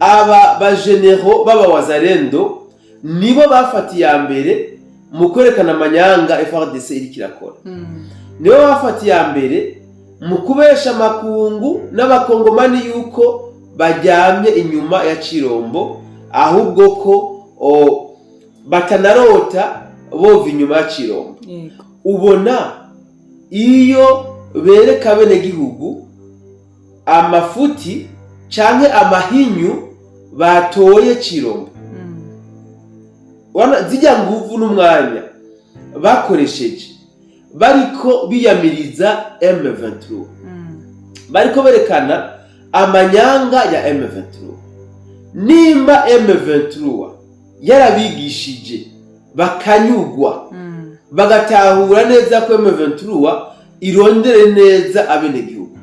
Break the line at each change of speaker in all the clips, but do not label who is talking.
aba bajenero baba wazalendo nibo bafatiye ya mbere mu kwerekana amanyanga FARDC iri kirakora. Nibo bafatiye ya mbere mu kubesha makungu n'abakongomani yuko bajyamye inyuma ya Chirombo, ahubwo ko batanarota bova inyuma ya Chirombo. Ubona iyo bereka bene gihugu amafuti canke amahinyu batoye Chirombo, wana zijya nguvu n'umwanya bakoresheje bariko biyamiriza M23, bariko berekana amanyanga ya M23. Nimba M23 yarabigishije bakanyugwa, bagatahura neza ko M23 irondere neza abenegihugu,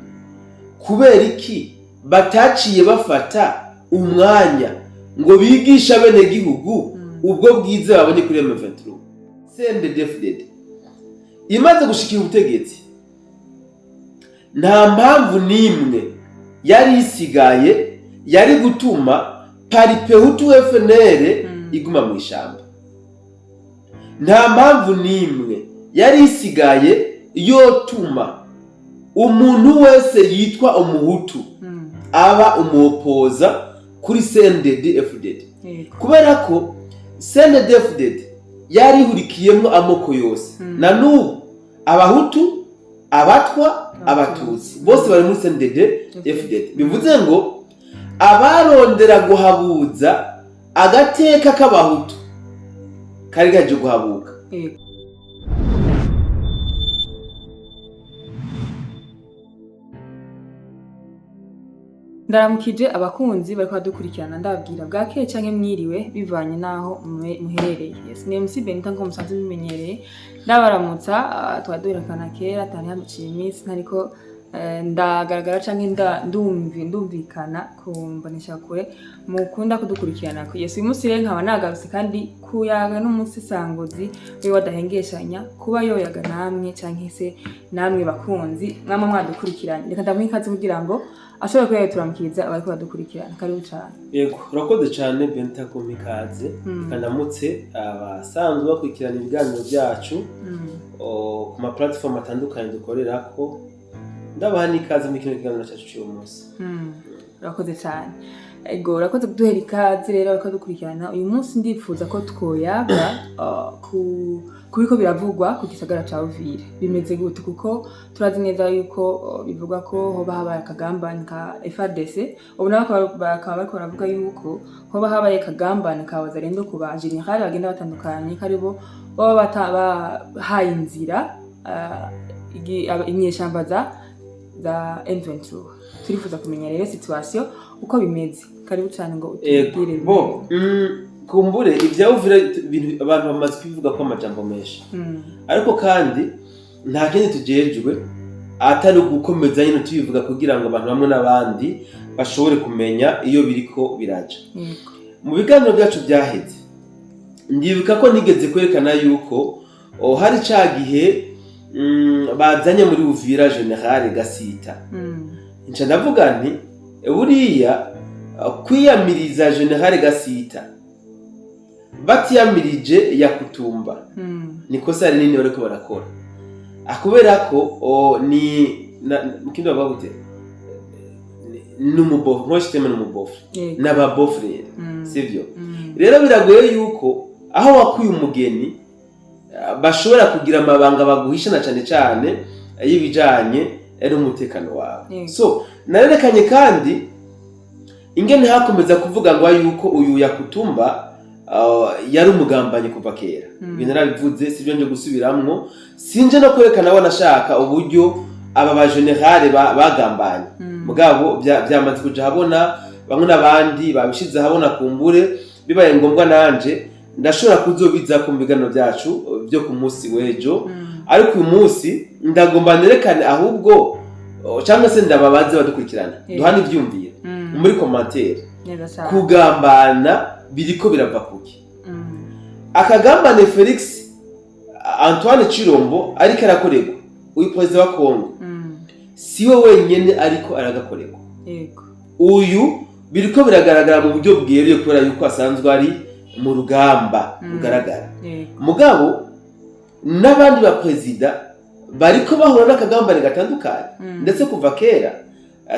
kubera iki bataciye bafata umwanya ngo bigisha abenegihugu ubwo bwiza babone kuri M23? CNDD-FDD imaze gushikira ubutegetsi, nta mpamvu nimwe yari isigaye yari gutuma Paripehutu FNL iguma mu ishamba. Nta mpamvu nimwe yari isigaye yotuma umuntu wese yitwa umuhutu aba umuopoza kuri CNDD-FDD, kubera ko CNDD-FDD yari hurikiyemo amoko yose. Na n'ubu abahutu, abatwa, abatutsi bose bari muri CNDD-FDD. Bivuze ngo abarondera guhabuza agateka k'abahutu kari gaje guhabuka.
Ndaramukije abakunzi bariko badukurikirana, ndababwira bwakeye canke mwiriwe bivanye naho muherereye. Yes, ni MC Benita ngo musanze bimenyereye. Ndabaramutsa twaduherekana kera tani haciye iminsi ntariko ndagaragara canke ndumvikana kumbonesha kure mukunda kudukurikirana. Yes, uyu munsi rero nkaba nagarutse kandi kuyaga n'umunsi sangozi we wadahengeshanya kuba yoyaga namwe canke se namwe bakunzi mwama mwadukurikiranye. Reka ndamuha ikaze kugira ngo ashobora kuba turamukiriza abariko badukurikirana. Karibu cyane.
Yego, urakoze cyane Benita ko mikaze. Kandamutse abasanzwe bakurikirana ibiganiro byacu ku ma platform atandukanye dukorerako. Ndabaha n'ikaze mu kino kiganiro cyacu cy'uyu munsi.
Urakoze cyane. Ego, urakoze kuduhera ikaze rero abariko badukurikirana. Uyu munsi ndifuza ko twoyaga kubiko biravugwa ku gisagara ca Uvira. Bimeze gute? Kuko turazi neza yuko bivugwa ko hoba habaye akagambane ka FARDC, ubu nabo bakaba bariko baravuga yuko hoba habaye akagambane ka wazalendo ku ba general bagenda batandukanye karibo baba bahaye inzira inyeshamba za M23. Turifuza kumenya rero situation uko bimeze. Karibu cyane ngo utubwire.
Kumbure ibya Uvira ibintu abantu bamaze kwivuga ko amajambo menshi, ariko kandi nta kindi tujejwe atari gukomeza nyine tubivuga kugira ngo abantu bamwe n'abandi bashobore kumenya iyo biriko biraja. Mu biganiro byacu byaheze ndibuka ko nigeze kwerekana yuko hari cagihe bazanye muri Uvira General Gasita. Nca ndavuga nti buriya kwiyamiriza General Gasita batiyamirije ya Kutumba niko sari nini bariko barakora, akubera ko ni mkindo abagute numubofu mwashiteme numubofu n'ababofre sivyo. Rero biragoye yuko aho wakuye umugeni bashobora kugira amabanga baguhisha na cyane y'ibijanye n'umutekano wawe. So narerekanye kandi ingene hakomeza kuvuga ngo yuko uyu ya Kutumba yari umugambanye kuva kera. Ibintu narabivuze sibyo nje gusubiramwo, sinje no kwerekana wanashaka uburyo aba ba general bagambanye. Mugabo byamaze kuja habona, bamwe nabandi babishize habona kumbure bibaye ngombwa nanje ndashobora kuzobiza ku biganiro byacu byo ku munsi wejo. Ariko uyu munsi ndagomba nerekane ahubwo cyangwa se ndababaze badukurikirana duhana ibyumvira muri commentaire kugambana biriko birava kuki. Akagambane Felix Antoine Chirombo ariko arakorego uyu president wa Congo siwe wenyene ariko aragakorego. Uyu biriko biragaragara mu buryo bweruye kubera yuko asanzwe ari mu rugamba rugaragara. Mugabo n'abandi ba perezida bariko bahura n'akagambane gatandukanye ndetse kuva kera,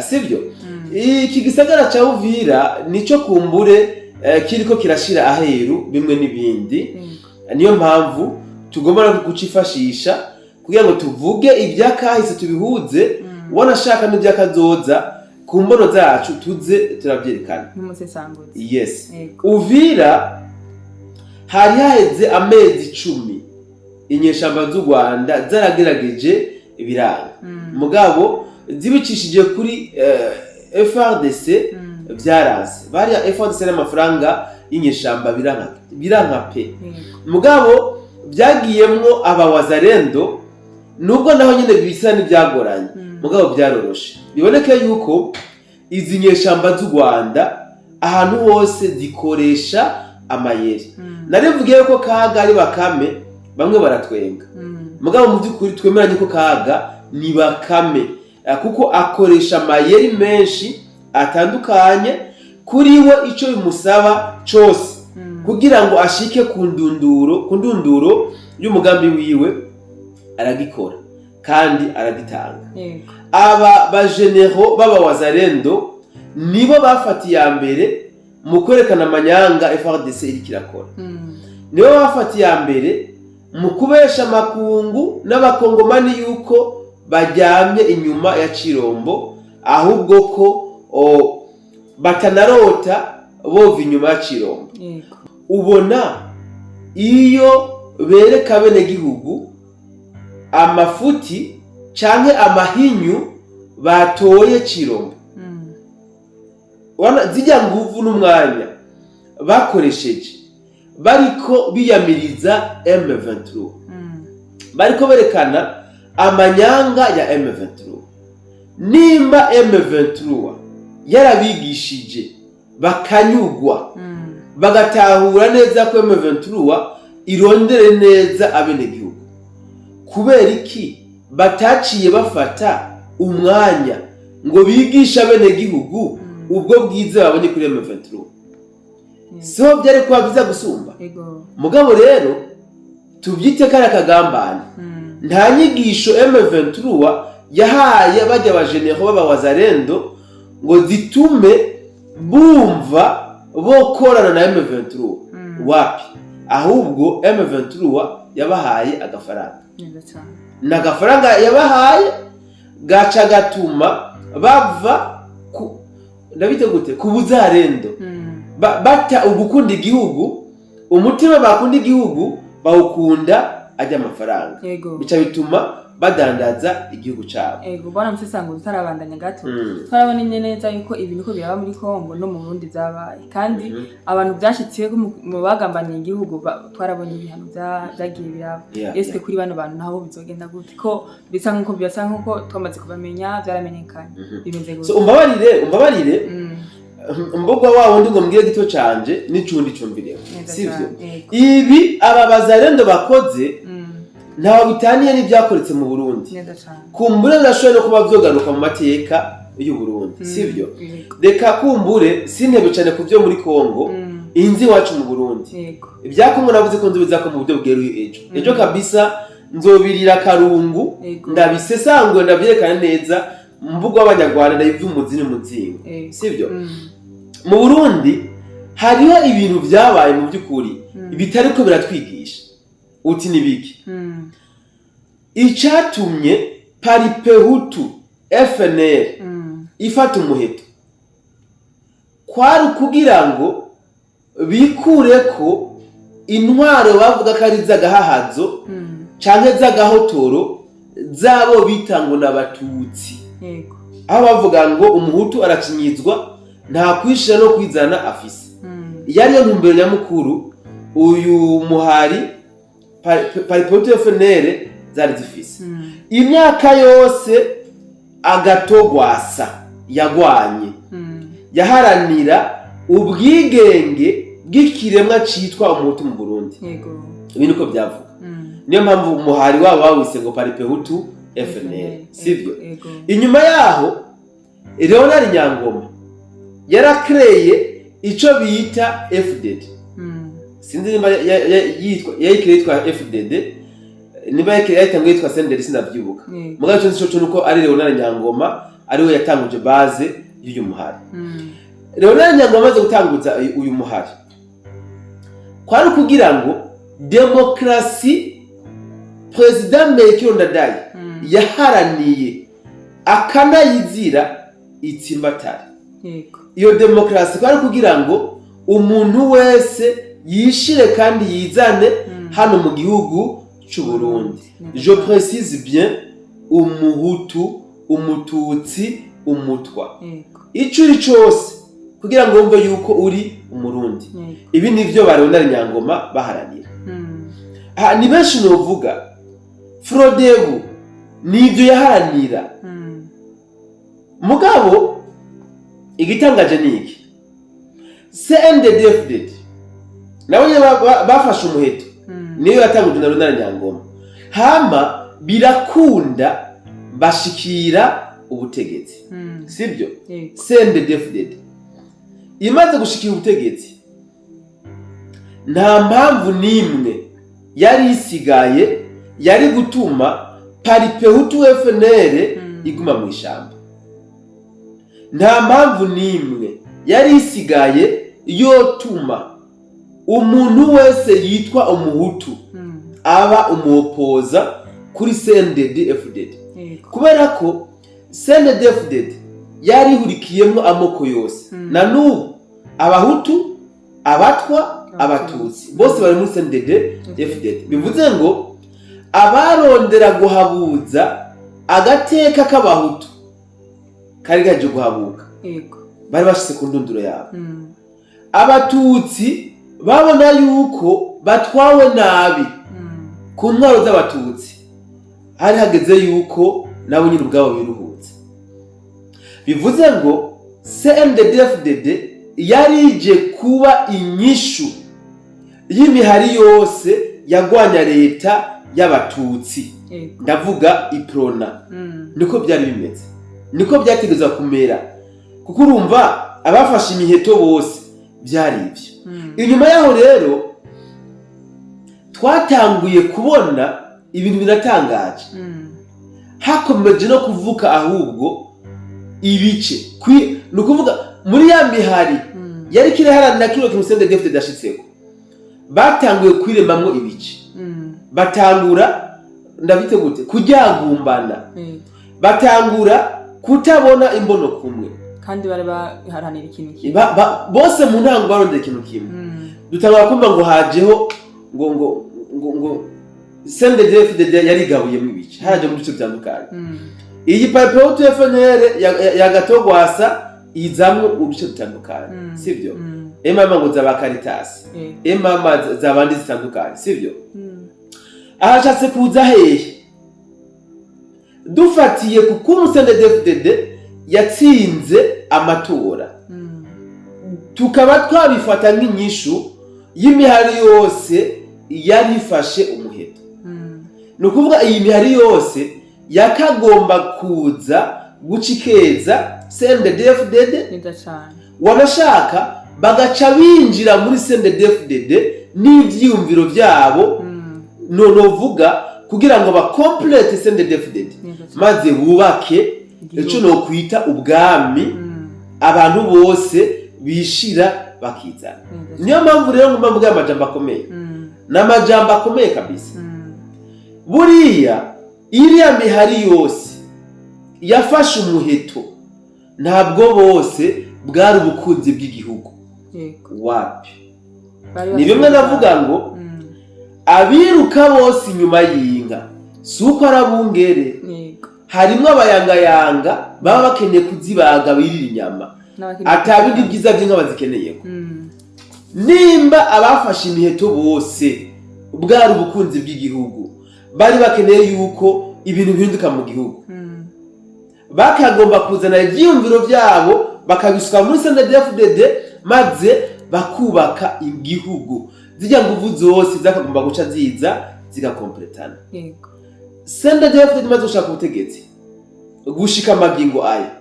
sivyo? Iki gisagara ca Uvira nico kumbure kiriko kirashira aheru bimwe n'ibindi, niyo mpamvu tugomba kucifashisha kugira ngo tuvuge ivyakahise tubihuze, wanashaka n'ivyakazoza ku mbono zacu tuze turavyerekana. Yes. Uvira hari haheze amezi 10 inyeshamba z'u Rwanda zaragerageje ibiranga, mugabo zibicishije kuri FRDC byaranse. Bariya FRDC n'amafaranga y'inyeshamba biranka pe, mugabo byagiyemwo abawazarendo, nubwo naho nyine bisa n'ibyagoranye, mugabo byaroroshe. Biboneke yuko izi nyeshamba z'u Rwanda ahantu hose zikoresha amayeri. Narivugiye ko Kaga ari Bakame, bamwe baratwenga, mugabo mu by'ukuri twemeranye ko Kaga ni Bakame, kuko akoresha amayeri menshi atandukanye kuri we. Ico bimusaba cose kugira ngo ashike ku ndunduro y'umugambi wiwe aragikora kandi aragitanga. Aba bajenero baba wazarendo nibo bafatiye ya mbere mu kwerekana amanyanga FRDC iriko irakora, nibo bafatiye ya mbere mu kubesha makungu n'abakongomani yuko bajyamye inyuma ya Cirombo, ahubwo ko batanarota bova inyuma ya Cirombo. Ubona iyo bereka bene gihugu amafuti canke amahinyu batoye Cirombo, wana zijya nguvu n'umwanya bakoresheje bariko biyamiriza M23, bariko berekana amanyanga ya M23. Nimba M23 yarabigishije bakanyugwa, bagatahura neza ko M23 irondere neza abene gihugu, kubera iki bataciye bafata umwanya ngo bigisha abene gihugu ubwo bwiza babonye kuri M23? So byari kwa biza gusumba. Mugabo rero tubyite kare akagambane, nta nyigisho M23 yahaye bajya abajenero b'abawazarendo ngo zitume bumva bokorana na M23. Wapi? Ahubwo M23 yabahaye agafaranga, n'agafaranga yabahaye gaca gatuma bava ndabite gute ku buzarendo, bata ugukunda igihugu, umutima bakunda igihugu bawukunda ajya amafaranga, bica bituma badandaza igihugu cyabo.
Bwana Musesango utarabandanya gato, twarabona neza yuko ibintu ko biraba muri Kongo no mu Burundi byabaye, kandi abantu byashitse mu bagambaniye igihugu twarabonye ibihano byagiye biraba. Ese kuri bano bantu naho bizogenda gute ko bisa nkuko twamaze kubamenya byaramenyekanye, bimeze gute?
So umbabarire mbogwa wawo ndi ngo mbwire gito canje n'icundi cumbireko, sivyo? Ibi aba bazarendo bakoze ntaho bitaniye n'ibyakoretse mu Burundi. Kumbure birashoboye no kuba vyogaruka mu mateka y'u Burundi, sivyo? Reka kumbure sintebe cyane ku byo muri Kongo, inzi wacu mu Burundi. Ibyakomwe navuze ko nzubiza ko mu buryo bweruye ejo kabisa nzobirira karungu, ndabisesangwe ndavyerekana neza mvugo w'abanyarwanda ndayivyumuzi n'umuzingo, sivyo? Mu Burundi hariho ibintu byabaye mu by'ukuri bitariko biratwigisha. Uti nibiki? Icatumye Paripehutu FNL ifata umuheto kwari kugira ngo bikureko intwaro bavuga ko ari z'agahahazo canke z'agahotoro zabo bitango n'abatutsi. Aho bavuga ngo umuhutu aracinyizwa nta kwishira no kwizana afise. Yari yo ntumbero nyamukuru uyu muhari Paripehutu FNL zari zifise. Imyaka yose Agatogwasa yagwanye, yaharanira ubwigenge bw'ikiremwa citwa umuhutu mu Burundi. Ibi niko byavuga. Niyo mpamvu umuhari wabo bawise ngo Paripehutu FNL, sivyo? Inyuma yaho Leonard Nyangoma yarakreye ico bita FDD. Sinzi nimba yitwa FDD, niba yatanguye yitwa Senderi sinavyibuka. Mugabo cyo nico nuko ari Leonard Nyangoma ariwe yatanguje base y'uyu muhari. Leonard Nyangoma amaze gutanguza uyu muhari, kwari kugira ngo demokrasi President Melchior Ndadaye yaharaniye akanayizira itsimbatare. Iyo demokrasi kwari kugira ngo umuntu wese yishire kandi yizane hano mu gihugu cy'u Burundi. Je précise bien, umuhutu, umututsi, umutwa. Ico uri cyose kugira ngo wumve yuko uri umurundi. Ibi nivyo Leonard Nyangoma baharanira. Ni benshi novuga Frodebu nivyo yaharanira. Mugabo igitangaje niki, CNDD-FDD nabo bafashe umuheto niyo yatanguje na Leonard Nyangoma, hama birakunda bashikira ubutegetsi. Sibyo? CNDD-FDD imaze gushikira ubutegetsi, nta mpamvu nimwe yari isigaye yari gutuma Paripehutu FNL iguma mu ishamba. Nta mpamvu nimwe yari isigaye yotuma umuntu wese yitwa umuhutu aba umuopoza kuri CNDD-FDD. Kubera ko CNDD-FDD yari hurikiyemo amoko yose. Na n'ubu abahutu, abatwa, abatutsi bose bari muri CNDD-FDD. Bivuze ngo abarondera guhabuza agateka k'abahutu kari gaje guhabuka, bari bashyize ku ndunduro yabo. Abatutsi babona yuko batwawe nabi ku ntwaro z'abatutsi, hari hageze yuko nabo nyine ubwabo biruhutse. Bivuze ngo CNDD-FDD yarije kuba inyishu y'imihari yose yagwanya leta y'abatutsi. Ndavuga iprona. Niko byari bimeze, niko byategezwa kumera, kuko urumva abafashe imiheto bose byari ibyo. Inyuma yaho rero twatanguye kubona ibintu binatangaje. Hakomeje no kuvuka ahubwo ibice, nukuvuga muri ya mihari yari kireharanira kilo CNDD-FDD dashitseko, batanguye kwiremamwo ibice. Batangura ndabite gute kujyagumbana, batangura kutabona imbono kumwe,
kandi bari baharanira ikintu kimwe.
Bose mu ntango barondera ikintu kimwe. Dutangura kumva ngo hajeho ngo CNDD-FDD yari gabuye mu bice, haraje mu bice bitandukanye. Iyi Paripehutu FNL ya Gatogwasa izamwe mu bice bitandukanye, sivyo? Emama ngo zaba Caritas, emama zabandi zitandukanye, sivyo? Ahashatse kuza hehe? Dufatiye kuko CNDD-FDD yatsinze amatora, tukaba twabifata nk'inyishu y'imihari yose yari ifashe umuheto. Nukuvuga iyi mihari yose yakagomba kuza gucikeza CNDD-FDD, wanashaka bagaca binjira muri CNDD-FDD n'ivyiyumviro byabo, novuga kugira ngo bakomplete CNDD-FDD maze bubake ico no kwita ubwami, abantu bose bishira bakizana. Niyo mpamvu rero ngomba mvuga amajambo akomeye, n'amajambo akomeye kabisa. Buriya iriya mihari yose yafashe umuheto, ntabwo bose bwari ubukunzi bw'igihugu. Wapi? Ni bimwe navuga ngo abiruka bose inyuma y'inka suko arabungere, harimo abayangayanga baba bakeneye kuzibaga birira inyama, atabindi byiza by'inka bazikeneyeko. Nimba abafashe imiheto bose bwari ubukunzi bw'igihugu, bari bakeneye yuko ibintu bihinduka mu gihugu, bakagomba kuzana ibyiyumviro byabo bakabisuka muri CNDD-FDD maze bakubaka igihugu. Zijya nguvu zose zakagomba guca ziza zigakompletana. CNDD-FDD maze gushaka ubutegetsi gushika amagingo aya,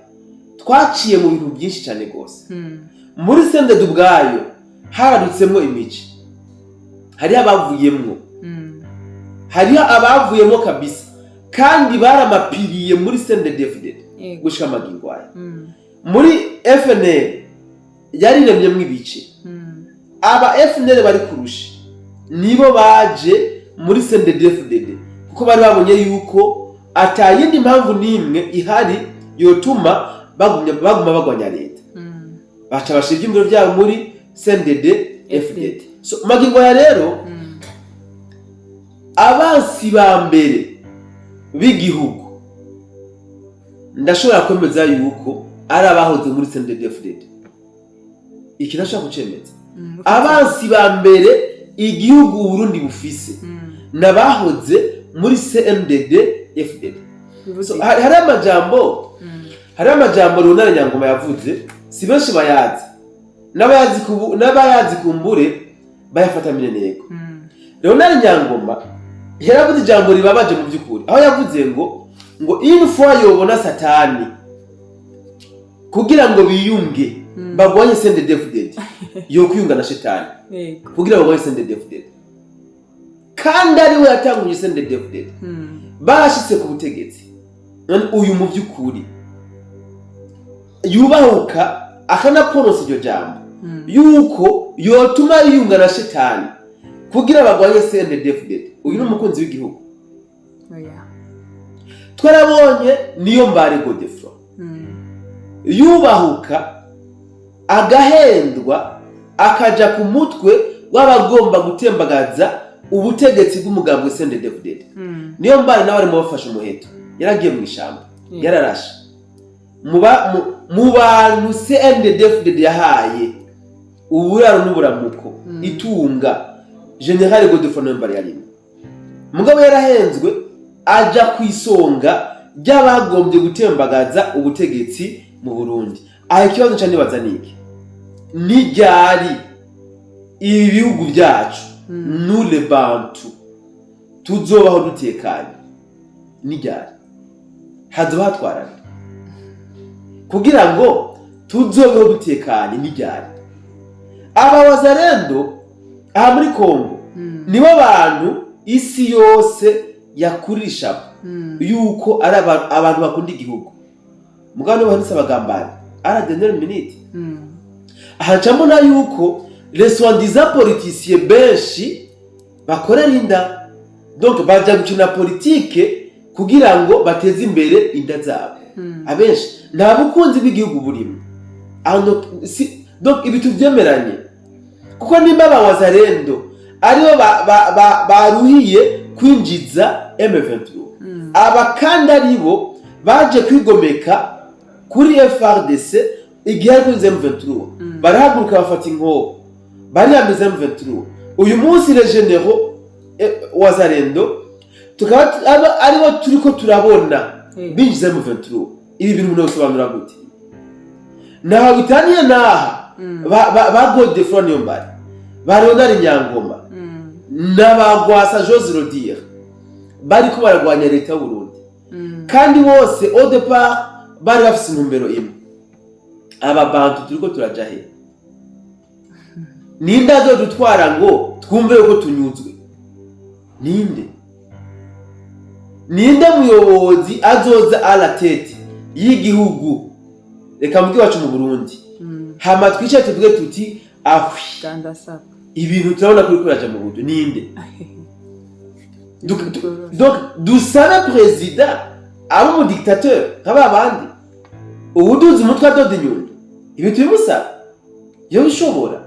twaciye mu bintu byinshi cyane rwose. Muri CNDD ubwayo haradutsemo imice, hariho abavuyemwo, hariho abavuyemo kabisa kandi baramapiriye muri CNDD-FDD gushika amagingo aya. Muri FNL yariremyemo ibice, aba FNL bari kurusha nibo baje muri CNDD-FDD kuko bari babonye yuko atayindi mpamvu nimwe ihari yotuma baguma bagwanya leta. Baca bashirye imbiro byabo muri CNDD-FDD. So magingo ya rero abansi ba mbere b'igihugu ndashobora kwemeza yuko ari abahoze muri CNDD-FDD. Iki ndashaka kucemeza. Abansi ba mbere igihugu Burundi bufise nabahoze muri CNDD-FDD. So hari amajambo Leonard Nyangoma yavuze si benshi bayazi, n'abayazi kumbure bayafata mineneko. Leonard Nyangoma yaravuze ijambo ribabaje mu by'ukuri, aho yavuze ngo une fois yobona satani kugira ngo biyunge bagwanye CNDD-FDD yo kwiyunga na shetani kugira bagwanye CNDD-FDD, kandi ari we yatanguje CNDD-FDD barashitse ku butegetsi. None uyu mu by'ukuri yubahuka akanaponosa iryo jambo yuko yotuma yiyunga na shetani kugira bagwanye CNDD-FDD, uyu ni umukunzi w'igihugu. Twarabonye Niyombare Godefroid yubahuka agahendwa akaja ku mutwe w'abagomba gutembagaza ubutegetsi bw'umugambwe CNDD-FDD. Niyombare nawe ari mu bafashe umuheto, yaragiye mu ishamba, yararashe mu bantu CNDD-FDD yahaye uburaro n'uburamuko itunga. General Godefroid Niyombare yarimo mugabo yarahenzwe aja kwisonga ry'abagombye gutembagaza ubutegetsi mu Burundi. Aho ikibazo cyane baza niki ni ryari ibi bihugu byacu nule bantu tuzobaho dutekanye, ni ryari hazoba hatwarana kugira ngo tuzobeho dutekanye, ni ryari abawazarendo aha muri Kongo nibo bantu isi yose yakurisha yuko ari abantu bakunda igihugu. Mugabo no banditse abagambane ara dernière minute ahacamo na yuko les soi-disant politiciens benshi bakorera inda, donc baje gukina politique kugira ngo bateze imbere inda zabo. Abenshi nta bukunzi bw'igihugu burimo, donc ibitu byemeranye kuko nimba abawazarendo aribo baruhiye kwinjiza M23, aba kandi aribo baje kwigomeka kuri FRDC igihe kunze M23, barahaguruka bafata inkoho bariyamiza M23. Uyu munsi les généraux wazarendo tukaba aribo turiko turabona binjiza M23. Ibi bintu no sobanura gute? Naho bitaniye naha ba Godefroid Niyombare, ba Leonard Nyangoma n'abagwasa Jose Rodire bariko baragwanya leta y'u Burundi, kandi bose au départ bari bafise intumbero imwe. Aba bantu turiko turaja he? Ninde azodutwara ngo twumve yuko tunyuzwe? Ninde muyobozi azoza ala tete y'igihugu reka mbwi wacu mu Burundi hama twice tuvuge tuti ahwi ibintu turabona kuri kuraja mu Burundi? Ninde? Donc dusabe president abo mu dictateur nk'aba bandi ubuduzi umutwe adode inyundo, ibintu bimusaba yo bishobora.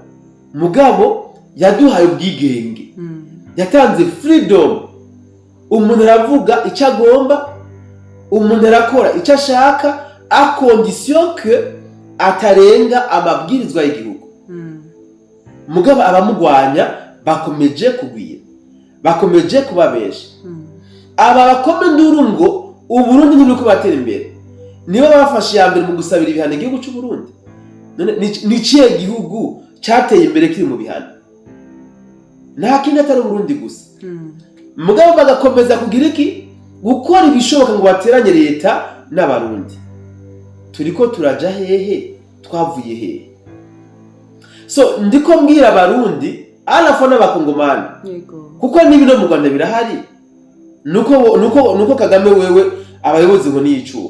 Mugabo yaduhaye ubwigenge, yatanze freedom, umuntu aravuga icyo agomba, umuntu arakora icyo ashaka a condition que atarenga amabwirizwa y'igihugu. Mugabo abamugwanya bakomeje kugwira, bakomeje kubabesha. Aba bakome nduru ngo Uburundi ntibuko batera imbere, nibo bafashe ya mbere mu gusabira ibihano igihugu cy'u Burundi. Ni kiye gihugu cyateye imbere kiri mu bihano? Nta kindi atari Burundi gusa. Mugabo bagakomeza kugira iki? Gukora ibishoboka ngo bateranye leta n'abarundi. turiko turaja hehe, twavuye hehe. So ndiko mbwira abarundi alafo n'abakongomani kuko n'ibino mu Rwanda birahari, nuko Kagame wewe abayobozi ngo n'icuma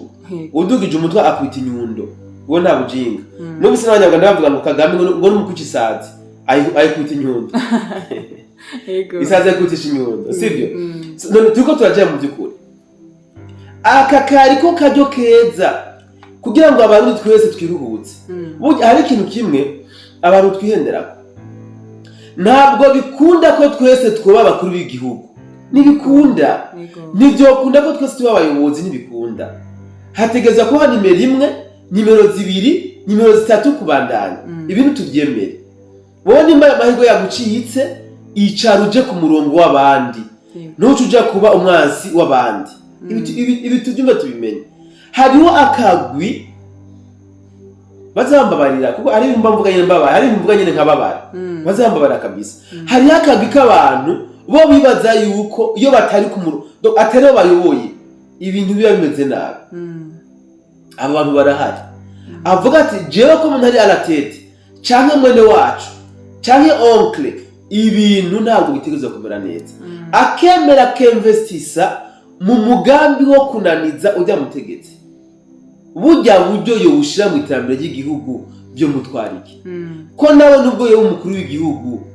udugije umutwe akwita inyundo, uwo nta bujinga. N'ubise n'abanyarwanda bavuga ngo Kagame ngo n'umukuki isazi ayikwita inyundo. Isazi ayikwitisha inyundo, sivyo? None turiko turaja mu by'ukuri aka kariko karyo keza kugira ngo abarundi twese twiruhutse. Burya hari ikintu kimwe abantu twihenderako, ntabwo bikunda ko twese twoba abakuru b'igihugu, ntibikunda. Ntivyokunda ko twese tuba abayobozi, ntibikunda. Hategeza kuba nimero 1, nimero 2, nimero 3 kubandanya. Ibintu tuvyemere. Wowe nimba amahirwe yagucitse, icara uje ku murongo w'abandi, ntuce uja kuba umwansi w'abandi. Ibi tubyumva tubimenye. Hariho akagwi bazambabarira kuko ari mvuga nyine mbabara, ari mvuga nyine nkababara, bazambabarira kabisa. Hariho akagwi k'abantu bo bibaza yuko iyo batari ku murongo atari bayoboye ibintu biba bimeze nabi. Abo bantu barahari. Avuga ati jewe ko ntari alatete canke mwene wacu canke oncle, ibintu ntabwo bitegerezwa kumera neza. Akemera kemvestisa mu mugambi wo kunaniza ujya mutegetsi. Burya buryo yo ushira mu iterambere ry'igihugu byo mutwariki. Ko nawe nubwo yo umukuru w'igihugu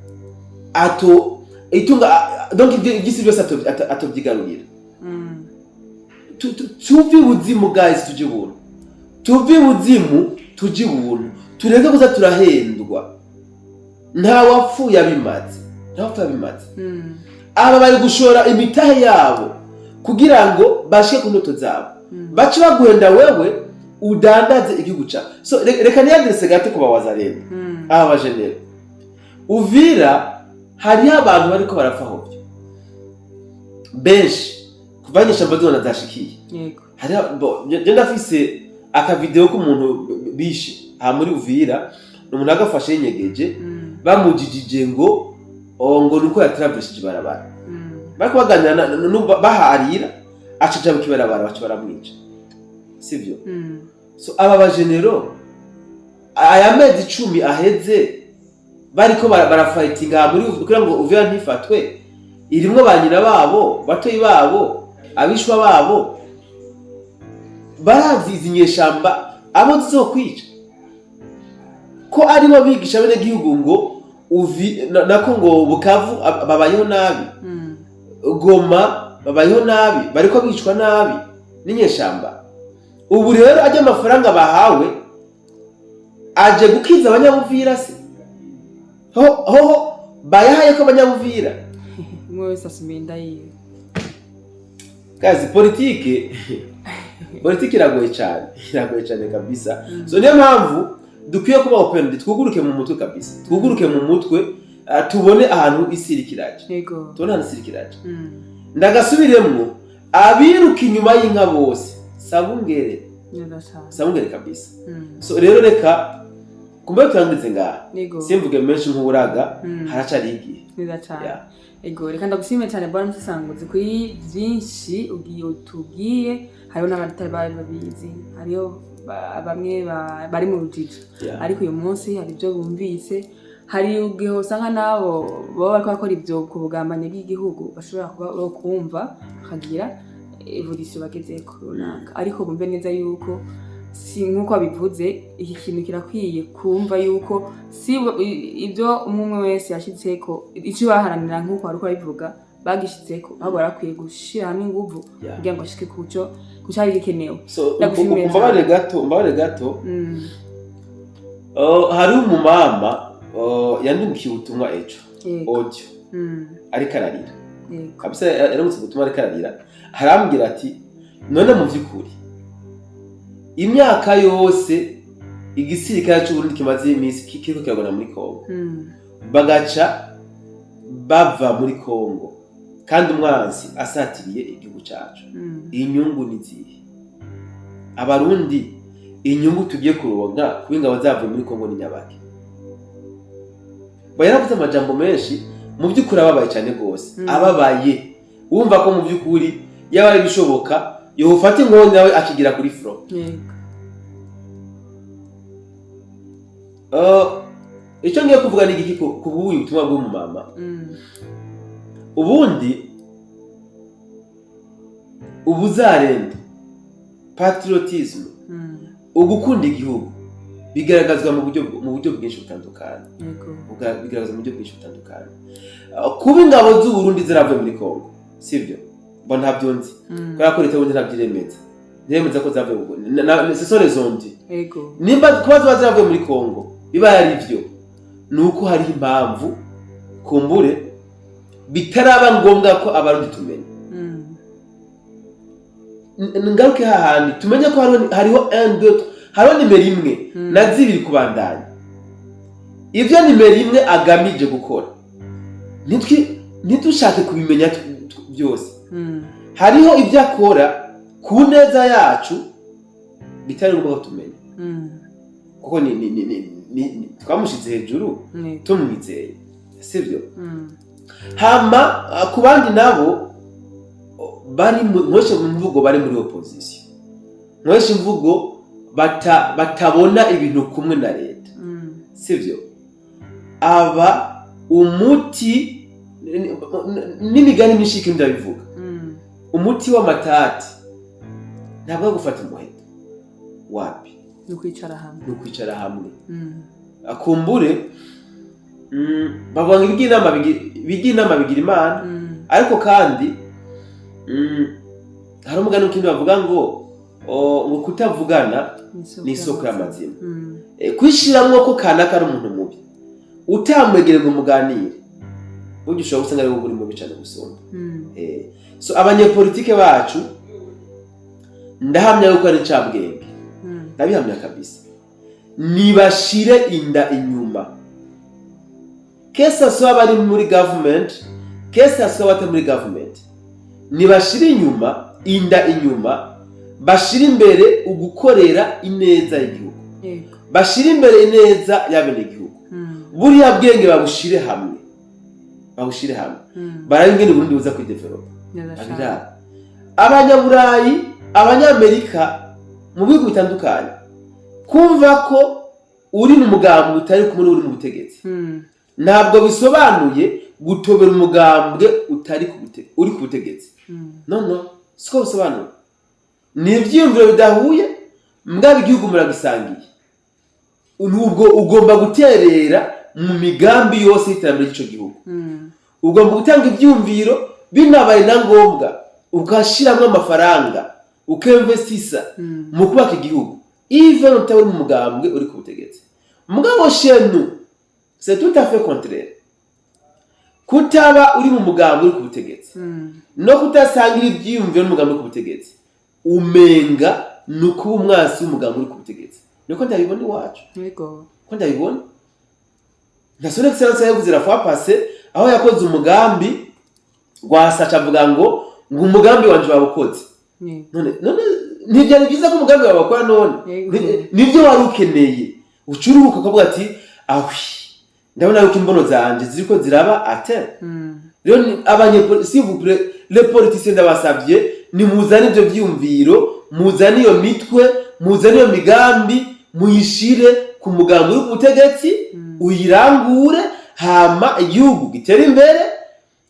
itunga donc ibyisi byose atobyigarurira. Tuvi buzimu guys, tuje buntu. Tuvi buzimu tuje buntu. Tureke kuza turahendwa. Nta wapfuye abimaze. Aba bari gushora imitahe yabo kugira ngo bashike ku ndoto zabo. Bace baguhenda wewe udandaze igihugu cyawe. So reka niyandise gato kubawaza rero. Aba bajenera. Uvira hari abantu bariko barafaho byo. Benshi kuvanyisha mbadona zashikiye. Yego. Hari genda afise aka video ko umuntu bishe muri Uvira, umuntu agafashe yenyegeje bamujijije ngo nuko yatraverse barabara. Bariko baganira baharira acaja mukibarabara baca baramwica. Sivyo? So aba bajenero aya mezi 10 aheze bariko barafightinga muri kugira ngo Uvira ntifatwe, irimwe banyina babo, batoyi babo, abishwa babo barazizinye shamba abo zizokwica. Ko ari bo bigisha bene gihugu ngo nako ngo Bukavu babayeho nabi, Goma babayeho nabi, bariko bicwa nabi n'inyeshamba. Ubu rero ajya amafaranga bahawe aje gukiza abanyabuvira se. Ho bayahaye ko abanyabuvira.
Mwese asuminda yiwe.
Kazi politike iragoye cyane kabisa. So niyo mpamvu dukwiye kuba open, twuguruke mu mutwe kabisa. Twuguruke mu mutwe tubone ahantu isirikiraje.
Yego.
Tubone ahantu isirikiraje. Ndagasubiremwo abiruka inyuma y'inka bose sabungere. Sabungere kabisa. So rero reka kumbe turangize ngaha. Simvuge menshi nk'uburaga, haracari igihe.
Neza cyane. Ego reka ndagushimira cyane bwana Musanguzi kuri byinshi ugiye utugiye. Hariho n'abatari babizi, hariho bamwe bari mu rujijo, ariko uyu munsi hari ibyo bumvise. Hari ugihe usanga nabo baba bariko bakora ibyo ku bugambanyi bw'igihugu bashobora kuba kumva bakagira evolution bagezeko runaka, ariko bumve neza yuko si nkuko bivuze iki kintu kirakwiye kumva yuko si ibyo umwe wese yashitseko icyo baharanira nkuko ariko bivuga bagishitseko, ahubwo barakwiye gushira hamwe inguvu kugira ngo ashike kuco kucyari gikenewe.
So mbabare gato hari umumama yandungiye ubutumwa ejo audio ariko ararira kabisa, yaramutse ubutumwa ariko ararira, harambwira ati none mu by'ukuri imyaka yose igisirikare cy'u Burundi kimaze iminsi kiriko kiragona muri Kongo, bagaca bava muri Kongo kandi umwanzi asatiriye igihugu cyacu. Inyungu ni zihe? Abarundi inyungu tugiye kuronka kubingabo zavuye muri Kongo ni nyabaki? Bayaravuze amajambo menshi, mu by'ukuri ababaye cyane gose. Ababaye wumva ko mu by'ukuri yaba ari bishoboka yohufata inkonde nawe akigira kuri front. icyo ngiye kuvuga ni igiki ku bw'uyu butumwa bw'umumama. Ubundi ubuzarenda, patriotisme, ugukunda igihugu bigaragazwa mu buryo bwinshi butandukanye. Bigaragazwa mu buryo bwinshi butandukanye. Kuba ingabo z'u Burundi ziravuye muri Kongo, sibyo? Bo ntabyo nzi. Kubera ko leta y'uburundi ntabyiremeza. Ndemeza ko zavuye mu Burundi. Ce sont les ondes. Nimba kuba ziba ziravuye muri Kongo, biba ari byo. Nuko hari impamvu kumbure bitaraba ngombwa ko abarundi tumenya. Ngaruke hahandi tumenye ko hariho 1 2 hariho nimero imwe na zibiri kubandanya. Ivyo nimero imwe agamije gukora ntidushake kubimenya byose. Hariho ibyo akora ku neza yacu bitari ngombwa ko tumenya. Kuko twamushize hejuru tumwizeye, sibyo? Hama ku bandi nabo bari mweshe mvugo bari muri opposition, mweshe mvugo batabona ibintu kumwe na leta, sibyo? Aba umuti n'imigani mishiki ndabivuga. Umuti w'amatati ntabwo gufata umuheto wapi, nukwicara hamwe. Akumbure bavuga ibigina bigira imana, ariko kandi hari umugani ukindi bavuga ngo kutavugana ni isoko y'amazima. Kwishiramwo ko kanaka ari umuntu mubi utamwegere ngo muganire, buryo ushobora gusanga ari uri mubi cyane gusumba. So abanyepolitike bacu ndahamya yuko ari ncabwenge, ndabihamya kabisa. Nibashire inda inyuma, kesa so bari muri government, kesa so bata muri government, nibashire inda inyuma, bashire imbere ugukorera ineza y'igihugu, bashire imbere ineza y'abenegihugu. Buriya bwenge babushire hamwe, barabingene Burundi buza kwidevelopa. Abanyaburayi, abanyamerika mu bihugu bitandukanye, kumva ko uri mu mugambwe utari kumwe uri mu butegetsi ntabwo bisobanuye gutobera umugambwe uri ku butegetsi. No, siko bisobanuye. Ni ibyiyumviro bidahuye, mbwa igihugu muragisangiye. Nubwo ugomba guterera mu migambi yose y'iterambere ry'ico gihugu. Ugomba gutanga ibyumviro binabaye na ngombwa, ukashiramo amafaranga, ukemvestisa mu kubaka igihugu. Even utari mu mugambwe uri ku butegetsi. Mugabo chez nous, c'est tout à fait contraire. Kutaba uri mu mugambwe uri ku butegetsi, no kutasangira ibyiyumviro n'umugambwe ku butegetsi, umenga nuko umwasi w'umugambwe uri ku butegetsi. Niko ndabibona iwacu. Ko ndabibona. Na son excellence yavuze la fois passée aho yakoze umugambi gwasaca avuga ngo umugambi wanje wabukoze. None ntibyari byiza ko umugambi wabakora none. Nibyo wari ukeneye. Ucururuka ukavuga ati ahwi ndabona yuko imbono zanje ziriko ziraba ate. Rero s'il vous plaît, les politiciens ndabasabye ni muzane ibyo byumviro, muzane iyo mitwe, muzane iyo migambi, muyishire ku mugambi w'ubutegetsi, uyirangure, hama igihugu gitera imbere,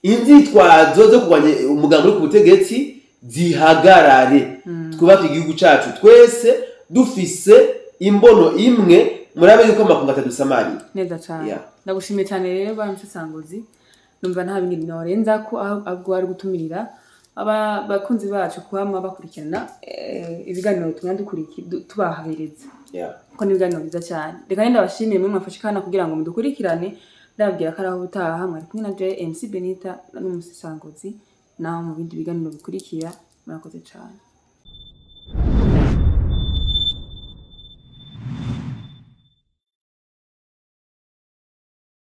inzitwazo zo kurwanya umugambi w'ubutegetsi zihagarare. Twubake igihugu cyacu twese dufise imbono imwe, murabe yuko amakungu atadusamariye.
Neza cyane. Ndagushimiye cyane rero bamusesanguzi. Numva nta bindi norenza ko ahubwo ari gutumirira abakunzi bacu kuhama bakurikirana ibiganiro tubahabereza. Ko ni ibiganiro byiza cyane. Reka ndabashimiye mwe mwafashe kana kugira ngo mudukurikirane. Ndababwira ko araho butaha mwari kumwe na MC Benita n'umusesanguzi, naho mu bindi biganiro bikurikira. Murakoze cyane.